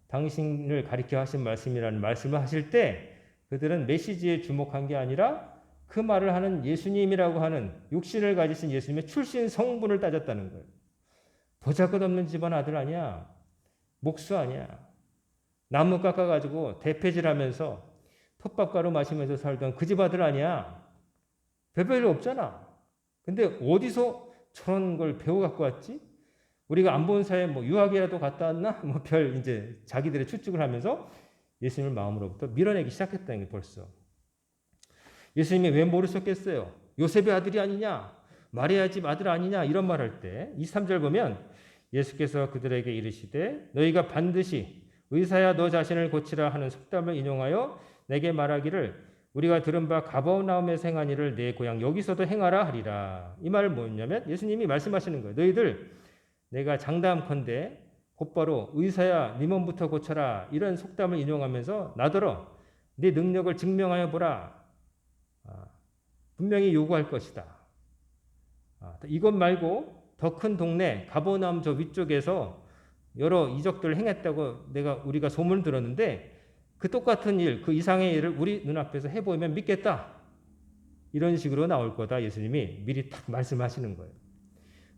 당신을 가리켜 하신 말씀이라는 말씀을 하실 때 그들은 메시지에 주목한 게 아니라 그 말을 하는 예수님이라고 하는 육신을 가지신 예수님의 출신 성분을 따졌다는 거예요. 보잘것없는 집안 아들 아니야. 목수 아니야. 나무 깎아가지고 대패질하면서 텃밥가루 마시면서 살던 그 집 아들 아니야. 별별 없잖아. 근데 어디서 저런 걸 배워 갖고 왔지? 우리가 안 본 사이에 뭐 유학이라도 갔다 왔나? 뭐 이제 자기들의 추측을 하면서 예수님을 마음으로부터 밀어내기 시작했다는 게 벌써. 예수님이 왜 모르셨겠어요? 요셉의 아들이 아니냐? 마리아 집 아들 아니냐? 이런 말 할 때 23절 보면 예수께서 그들에게 이르시되 너희가 반드시 의사야 너 자신을 고치라 하는 속담을 인용하여 내게 말하기를 우리가 들은 바 가버나움에서 행한 일을 내 고향 여기서도 행하라 하리라. 이 말은 뭐냐면 예수님이 말씀하시는 거예요. 너희들 내가 장담컨대 곧바로 의사야 네 몸부터 고쳐라 이런 속담을 인용하면서 나더러 네 능력을 증명하여 보라. 분명히 요구할 것이다. 이것 말고 더 큰 동네 가버나움 저 위쪽에서 여러 이적들을 행했다고 우리가 소문을 들었는데 그 똑같은 일, 그 이상의 일을 우리 눈앞에서 해보이면 믿겠다. 이런 식으로 나올 거다. 예수님이 미리 딱 말씀하시는 거예요.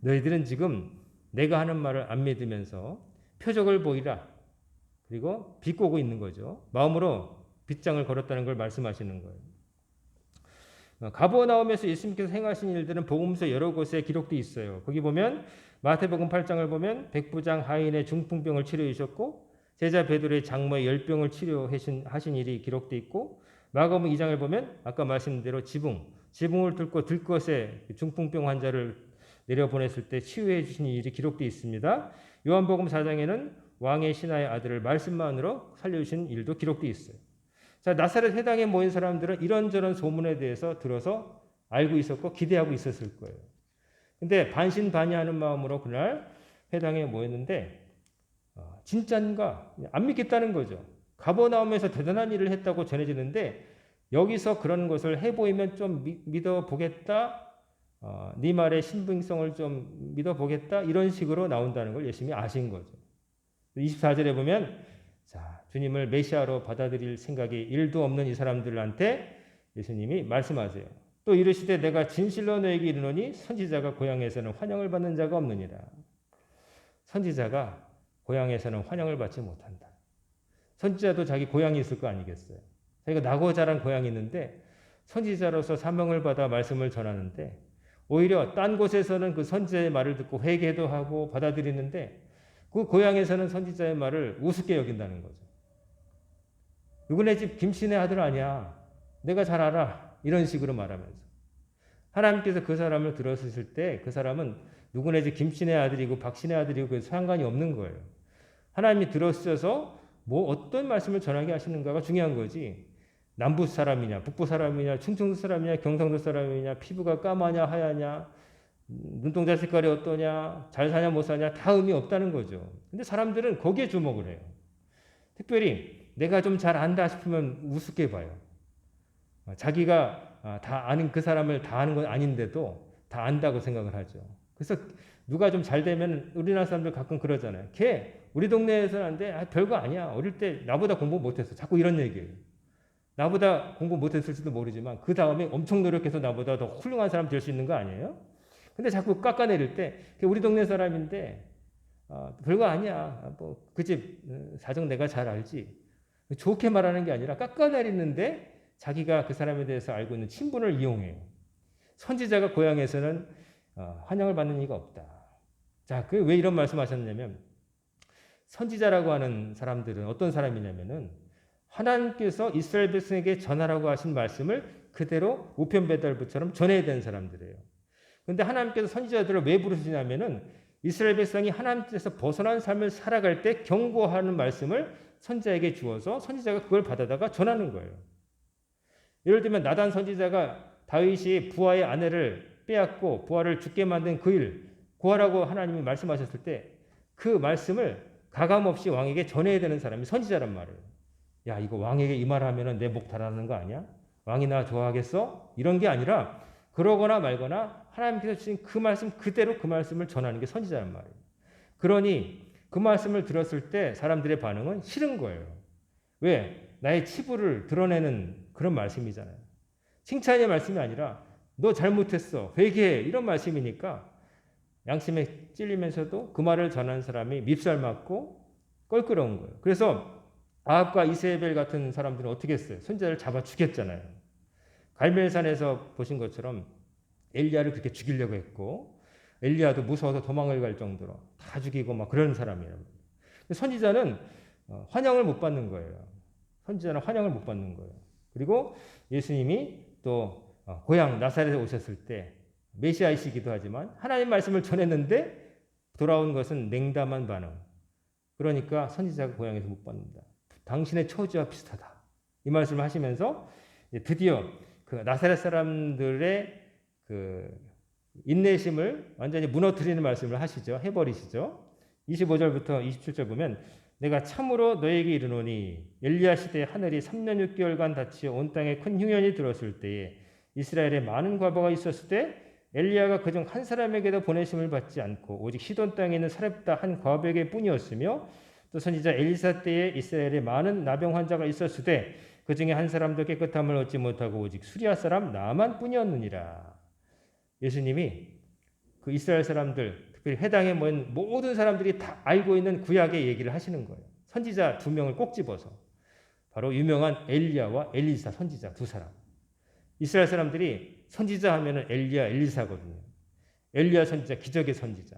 너희들은 지금 내가 하는 말을 안 믿으면서 표적을 보이라. 그리고 비꼬고 있는 거죠. 마음으로 빗장을 걸었다는 걸 말씀하시는 거예요. 가버나움에서 예수님께서 행하신 일들은 복음서 여러 곳에 기록되어 있어요. 거기 보면 마태복음 8장을 보면 백부장 하인의 중풍병을 치료해 주셨고 제자 베드로의 장모의 열병을 치료하신 일이 기록되어 있고 마가복음 2장을 보면 아까 말씀드린 대로 지붕을 뚫고 들것에 중풍병 환자를 내려보냈을 때 치유해 주신 일이 기록되어 있습니다. 요한복음 4장에는 왕의 신하의 아들을 말씀만으로 살려주신 일도 기록되어 있어요. 자, 나사렛 회당에 모인 사람들은 이런저런 소문에 대해서 들어서 알고 있었고 기대하고 있었을 거예요. 근데 반신반의하는 마음으로 그날 회당에 모였는데 진짠가? 안 믿겠다는 거죠. 가버나움에서 대단한 일을 했다고 전해지는데 여기서 그런 것을 해보이면 좀 믿어보겠다. 네 말의 신빙성을 좀 믿어보겠다. 이런 식으로 나온다는 걸 예수님이 아신 거죠. 24절에 보면 자, 주님을 메시아로 받아들일 생각이 1도 없는 이 사람들한테 예수님이 말씀하세요. 또 이르시되 내가 진실로 너에게 이르노니 선지자가 고향에서는 환영을 받는 자가 없느니라. 선지자가 고향에서는 환영을 받지 못한다. 선지자도 자기 고향이 있을 거 아니겠어요. 자기가 나고 자란 고향이 있는데 선지자로서 사명을 받아 말씀을 전하는데 오히려 딴 곳에서는 그 선지자의 말을 듣고 회개도 하고 받아들이는데 그 고향에서는 선지자의 말을 우습게 여긴다는 거죠. 누구네 집 김씨네 아들 아니야. 내가 잘 알아. 이런 식으로 말하면서. 하나님께서 그 사람을 들었을 때 그 사람은 누구네 집 김씨네 아들이고 박씨네 아들이고 그 상관이 없는 거예요. 하나님이 들었어서 뭐 어떤 말씀을 전하게 하시는가가 중요한 거지. 남부 사람이냐, 북부 사람이냐, 충청도 사람이냐, 경상도 사람이냐, 피부가 까마냐, 하야냐, 눈동자 색깔이 어떠냐, 잘 사냐, 못 사냐, 다 의미 없다는 거죠. 근데 사람들은 거기에 주목을 해요. 특별히 내가 좀 잘 안다 싶으면 우습게 봐요. 자기가 다 아는 그 사람을 다 아는 건 아닌데도 다 안다고 생각을 하죠. 그래서 누가 좀 잘 되면 우리나라 사람들 가끔 그러잖아요. 걔 우리 동네에서는 안 돼. 별거 아니야. 어릴 때 나보다 공부 못했어. 자꾸 이런 얘기예요. 나보다 공부 못했을지도 모르지만 그 다음에 엄청 노력해서 나보다 더 훌륭한 사람 될 수 있는 거 아니에요? 근데 자꾸 깎아내릴 때 우리 동네 사람인데 별거 아니야. 뭐 그 집 사정 내가 잘 알지. 좋게 말하는 게 아니라 깎아내리는데 자기가 그 사람에 대해서 알고 있는 친분을 이용해요. 선지자가 고향에서는 환영을 받는 이가 없다. 자, 그 왜 이런 말씀하셨냐면 선지자라고 하는 사람들은 어떤 사람이냐면은 하나님께서 이스라엘 백성에게 전하라고 하신 말씀을 그대로 우편배달부처럼 전해야 되는 사람들이에요. 그런데 하나님께서 선지자들을 왜 부르시냐면은 이스라엘 백성이 하나님께서 벗어난 삶을 살아갈 때 경고하는 말씀을 선지자에게 주어서 선지자가 그걸 받아다가 전하는 거예요. 예를 들면 나단 선지자가 다윗이 부하의 아내를 빼앗고 부하를 죽게 만든 그 일, 고하라고 하나님이 말씀하셨을 때 그 말씀을 가감없이 왕에게 전해야 되는 사람이 선지자란 말이에요. 야, 이거 왕에게 이 말 하면은 내 목 달아나는 거 아니야? 왕이 나 좋아하겠어? 이런 게 아니라 그러거나 말거나 하나님께서 주신 그 말씀 그대로 그 말씀을 전하는 게 선지자란 말이에요. 그러니 그 말씀을 들었을 때 사람들의 반응은 싫은 거예요. 왜? 나의 치부를 드러내는 그런 말씀이잖아요. 칭찬의 말씀이 아니라 너 잘못했어, 회개해, 이런 말씀이니까 양심에 찔리면서도 그 말을 전하는 사람이 밉살 맞고 껄끄러운 거예요. 그래서 아합과 이세벨 같은 사람들은 어떻게 했어요? 선지자를 잡아 죽였잖아요. 갈멜산에서 보신 것처럼 엘리야를 그렇게 죽이려고 했고 엘리야도 무서워서 도망을 갈 정도로 다 죽이고 막 그런 사람이에요. 선지자는 환영을 못 받는 거예요. 선지자는 환영을 못 받는 거예요. 그리고 예수님이 또 고향 나사렛에 오셨을 때 메시아이시기도 하지만 하나님 말씀을 전했는데 돌아온 것은 냉담한 반응. 그러니까 선지자가 고향에서 못 받는다. 당신의 처지와 비슷하다. 이 말씀을 하시면서 드디어 그 나사렛 사람들의 그 인내심을 완전히 무너뜨리는 말씀을 하시죠. 해버리시죠. 25절부터 27절 보면 내가 참으로 너에게 이르노니 엘리야 시대에 하늘이 3년 6개월간 닫히어 온 땅에 큰 흉년이 들었을 때에 이스라엘에 많은 과부가 있었을 때 엘리야가 그중 한 사람에게도 보내심을 받지 않고 오직 시돈 땅에 있는 사렙다 한 과부에게 뿐이었으며 또 선지자 엘리사 때에 이스라엘에 많은 나병 환자가 있었을 때 그 중에 한 사람도 깨끗함을 얻지 못하고 오직 수리아 사람 나만 뿐이었느니라. 예수님이 그 이스라엘 사람들 특별히 회당에 모인 모든 사람들이 다 알고 있는 구약의 얘기를 하시는 거예요. 선지자 2명을 꼭 집어서 바로 유명한 엘리야와 엘리사 선지자 두 사람. 이스라엘 사람들이 선지자 하면은 엘리야, 엘리사거든요. 엘리야 선지자 기적의 선지자.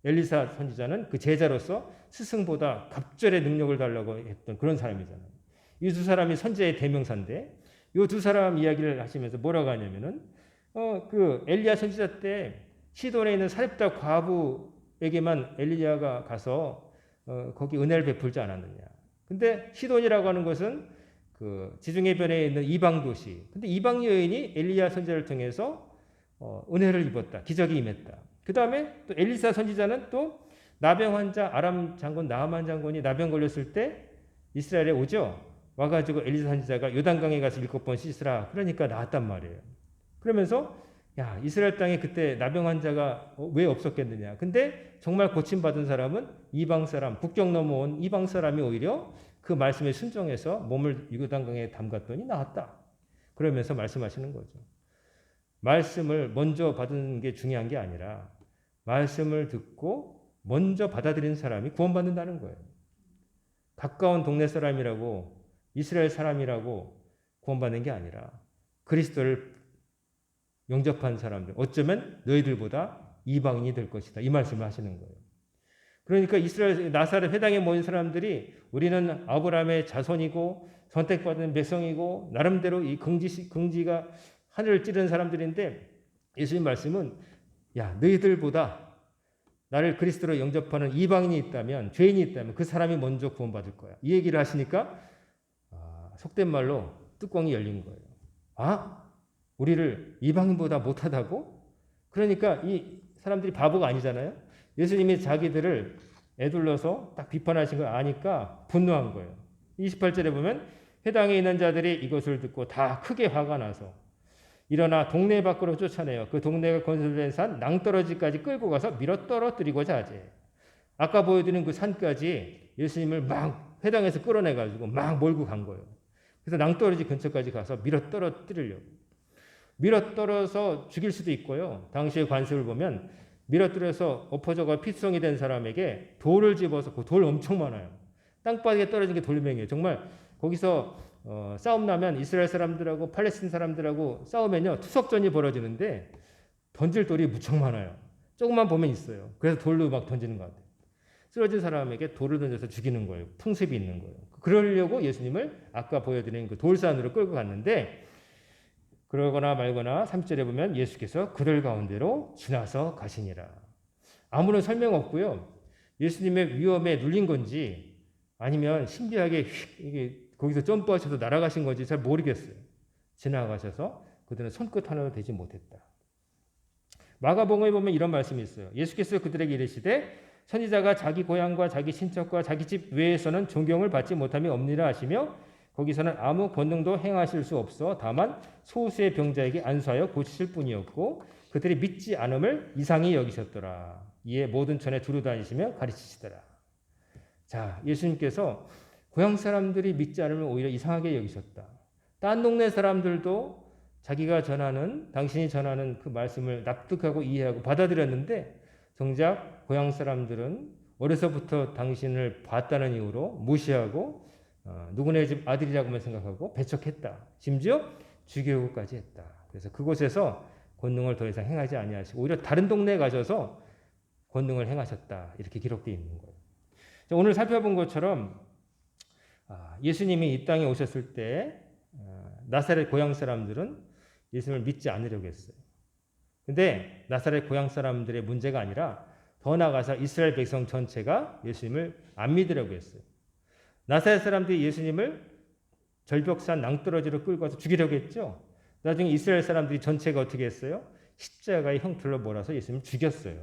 엘리사 선지자는 그 제자로서 스승보다 갑절의 능력을 달라고 했던 그런 사람이잖아요. 이 두 사람이 선지자의 대명사인데 이 두 사람 이야기를 하시면서 뭐라고 하냐면은 그 엘리야 선지자 때 시돈에 있는 사렙다 과부에게만 엘리야가 가서 거기 은혜를 베풀지 않았느냐. 근데 시돈이라고 하는 것은 그 지중해변에 있는 이방 도시. 근데 이방 여인이 엘리야 선지자를 통해서 은혜를 입었다. 기적이 임했다. 그 다음에 또 엘리사 선지자는 또 나병 환자 아람 장군 나아만 장군이 나병 걸렸을 때 이스라엘에 오죠. 와가지고 엘리사 선지자가 요단강에 가서 7번 씻으라. 그러니까 나았단 말이에요. 그러면서 야, 이스라엘 땅에 그때 나병 환자가 왜 없었겠느냐. 근데 정말 고침받은 사람은 이방 사람, 국경 넘어온 이방 사람이 오히려 그 말씀에 순종해서 몸을 요단강에 담갔더니 나았다. 그러면서 말씀하시는 거죠. 말씀을 먼저 받은 게 중요한 게 아니라 말씀을 듣고 먼저 받아들인 사람이 구원받는다는 거예요. 가까운 동네 사람이라고 이스라엘 사람이라고 구원받는 게 아니라 그리스도를 영접한 사람들, 어쩌면 너희들보다 이방인이 될 것이다. 이 말씀을 하시는 거예요. 그러니까 이스라엘 나사렛 회당에 모인 사람들이 우리는 아브라함의 자손이고 선택받은 백성이고 나름대로 이 긍지가 하늘을 찌르는 사람들인데 예수님 말씀은 야, 너희들보다 나를 그리스도로 영접하는 이방인이 있다면, 죄인이 있다면 그 사람이 먼저 구원받을 거야. 이 얘기를 하시니까 속된 말로 뚜껑이 열린 거예요. 우리를 이방인보다 못하다고? 그러니까 이 사람들이 바보가 아니잖아요. 예수님이 자기들을 애둘러서 딱 비판하신 걸 아니까 분노한 거예요. 28절에 보면 회당에 있는 자들이 이것을 듣고 다 크게 화가 나서 일어나 동네 밖으로 쫓아내어 그 동네가 건설된 산 낭떠러지까지 끌고 가서 밀어 떨어뜨리고자 하지. 아까 보여드린 그 산까지 예수님을 막 회당에서 끌어내가지고 막 몰고 간 거예요. 그래서 낭떠러지 근처까지 가서 밀어 떨어뜨리려고. 밀어 떨어서 죽일 수도 있고요. 당시의 관습을 보면 밀어 떨어서 엎어져가 피투성이 된 사람에게 돌을 집어서 그 돌 엄청 많아요. 땅바닥에 떨어진 게 돌멩이에요. 정말 거기서 싸움 나면 이스라엘 사람들하고 팔레스틴 사람들하고 싸우면요. 투석전이 벌어지는데 던질 돌이 무척 많아요. 조금만 보면 있어요. 그래서 돌로 막 던지는 것 같아요. 쓰러진 사람에게 돌을 던져서 죽이는 거예요. 풍습이 있는 거예요. 그러려고 예수님을 아까 보여드린 그 돌산으로 끌고 갔는데 그러거나 말거나 3절에 보면 예수께서 그들 가운데로 지나서 가시니라. 아무런 설명 없고요. 예수님의 위험에 눌린 건지 아니면 신비하게 이게 거기서 점프하셔서 날아가신 건지 잘 모르겠어요. 지나가셔서 그들은 손끝 하나도 대지 못했다. 마가복음에 보면 이런 말씀이 있어요. 예수께서 그들에게 이르시되 선지자가 자기 고향과 자기 친척과 자기 집 외에서는 존경을 받지 못함이 없니라 하시며 거기서는 아무 권능도 행하실 수 없어 다만 소수의 병자에게 안수하여 고치실 뿐이었고 그들이 믿지 않음을 이상히 여기셨더라. 이에 모든 천에 두루 다니시며 가르치시더라. 자, 예수님께서 고향 사람들이 믿지 않으면 오히려 이상하게 여기셨다. 딴 동네 사람들도 자기가 전하는 당신이 전하는 그 말씀을 납득하고 이해하고 받아들였는데 정작 고향 사람들은 어려서부터 당신을 봤다는 이유로 무시하고 누구네 집 아들이라고만 생각하고 배척했다. 심지어 죽이고까지 했다. 그래서 그곳에서 권능을 더 이상 행하지 아니하시고 오히려 다른 동네에 가셔서 권능을 행하셨다. 이렇게 기록되어 있는 거예요. 오늘 살펴본 것처럼 예수님이 이 땅에 오셨을 때 나사렛 고향 사람들은 예수님을 믿지 않으려고 했어요. 근데 나사렛 고향 사람들의 문제가 아니라 더 나아가서 이스라엘 백성 전체가 예수님을 안 믿으려고 했어요. 나사렛 사람들이 예수님을 절벽산 낭떠러지로 끌고 와서 죽이려고 했죠. 나중에 이스라엘 사람들이 전체가 어떻게 했어요? 십자가의 형틀로 몰아서 예수님을 죽였어요.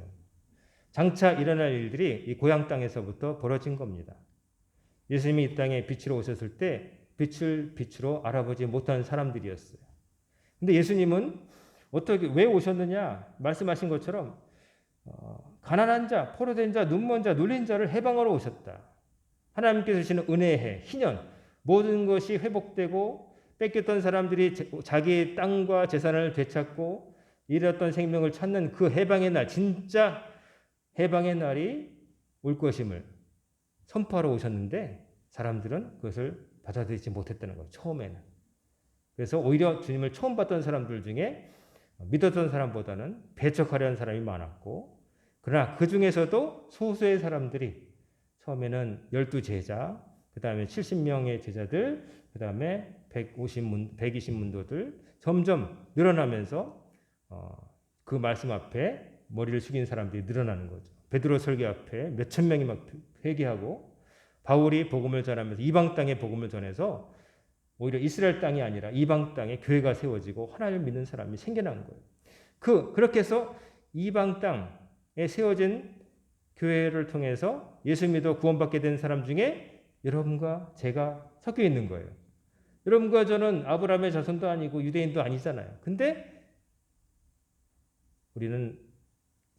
장차 일어날 일들이 이 고향 땅에서부터 벌어진 겁니다. 예수님이 이 땅에 빛으로 오셨을 때 빛을 빛으로 알아보지 못한 사람들이었어요. 근데 예수님은 어떻게 왜 오셨느냐? 말씀하신 것처럼 가난한 자, 포로된 자, 눈먼 자, 눌린 자를 해방하러 오셨다. 하나님께서 주시는 은혜의 해, 희년, 모든 것이 회복되고 뺏겼던 사람들이 자기의 땅과 재산을 되찾고 잃었던 생명을 찾는 그 해방의 날, 진짜 해방의 날이 올 것임을 선포하러 오셨는데 사람들은 그것을 받아들이지 못했다는 거예요. 처음에는. 그래서 오히려 주님을 처음 봤던 사람들 중에 믿었던 사람보다는 배척하려는 사람이 많았고 그러나 그 중에서도 소수의 사람들이 처음에는 12제자, 그 다음에 70명의 제자들, 그 다음에 120문도들 점점 늘어나면서 그 말씀 앞에 머리를 숙인 사람들이 늘어나는 거죠. 베드로 설교 앞에 몇천 명이 막 회개하고 바울이 복음을 전하면서 이방 땅에 복음을 전해서 오히려 이스라엘 땅이 아니라 이방 땅에 교회가 세워지고 하나님을 믿는 사람이 생겨난 거예요. 그렇게 해서 이방 땅에 세워진 교회를 통해서 예수 믿어 구원받게 된 사람 중에 여러분과 제가 섞여 있는 거예요. 여러분과 저는 아브라함의 자손도 아니고 유대인도 아니잖아요. 근데 우리는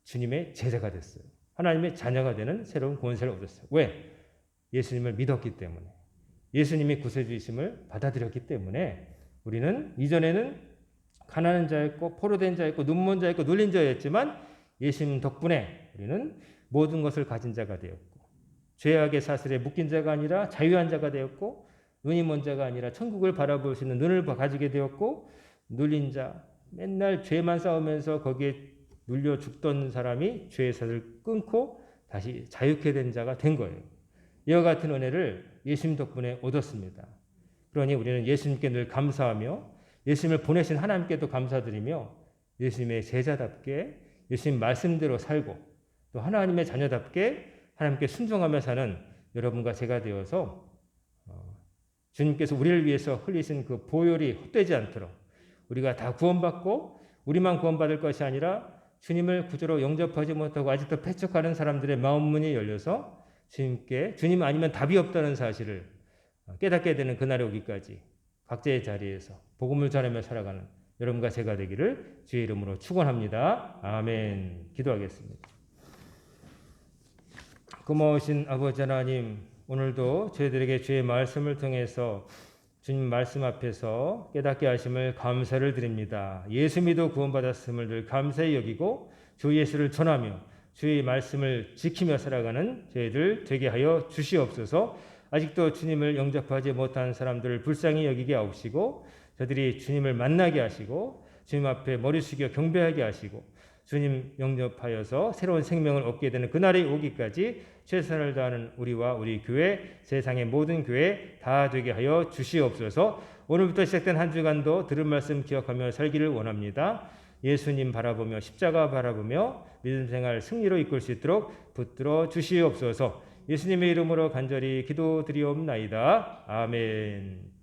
주님의 제자가 됐어요. 하나님의 자녀가 되는 새로운 권세를 얻었어요. 왜? 예수님을 믿었기 때문에. 예수님이 구세주이심을 받아들였기 때문에 우리는 이전에는 가난한 자였고 포로된 자였고 눈먼 자였고 눌린 자였지만 예수님 덕분에 우리는 모든 것을 가진 자가 되었고 죄악의 사슬에 묶인 자가 아니라 자유한 자가 되었고 눈이 먼 자가 아니라 천국을 바라볼 수 있는 눈을 가지게 되었고 눌린 자, 맨날 죄만 싸우면서 거기에 눌려 죽던 사람이 죄의 사슬을 끊고 다시 자유케 된 자가 된 거예요. 이와 같은 은혜를 예수님 덕분에 얻었습니다. 그러니 우리는 예수님께 늘 감사하며 예수님을 보내신 하나님께도 감사드리며 예수님의 제자답게 예수님 말씀대로 살고 또 하나님의 자녀답게 하나님께 순종하며 사는 여러분과 제가 되어서 주님께서 우리를 위해서 흘리신 그 보혈이 헛되지 않도록 우리가 다 구원받고 우리만 구원받을 것이 아니라 주님을 구주로 영접하지 못하고 아직도 패척하는 사람들의 마음문이 열려서 주님 아니면 답이 없다는 사실을 깨닫게 되는 그날이 오기까지 각자의 자리에서 복음을 전하며 살아가는 여러분과 제가 되기를 주의 이름으로 축원합니다. 아멘. 기도하겠습니다. 고마우신 아버지 하나님, 오늘도 저희들에게 주의 말씀을 통해서 주님 말씀 앞에서 깨닫게 하심을 감사를 드립니다. 예수 믿어 구원받았음을 늘 감사히 여기고 주 예수를 전하며 주의 말씀을 지키며 살아가는 저희들 되게 하여 주시옵소서. 아직도 주님을 영접하지 못한 사람들을 불쌍히 여기게 하옵시고 저들이 주님을 만나게 하시고 주님 앞에 머리 숙여 경배하게 하시고 주님 영접하여서 새로운 생명을 얻게 되는 그날이 오기까지 최선을 다하는 우리와 우리 교회, 세상의 모든 교회 다 되게 하여 주시옵소서. 오늘부터 시작된 한 주간도 들은 말씀 기억하며 살기를 원합니다. 예수님 바라보며 십자가 바라보며 믿음 생활 승리로 이끌 수 있도록 붙들어 주시옵소서. 예수님의 이름으로 간절히 기도드리옵나이다. 아멘.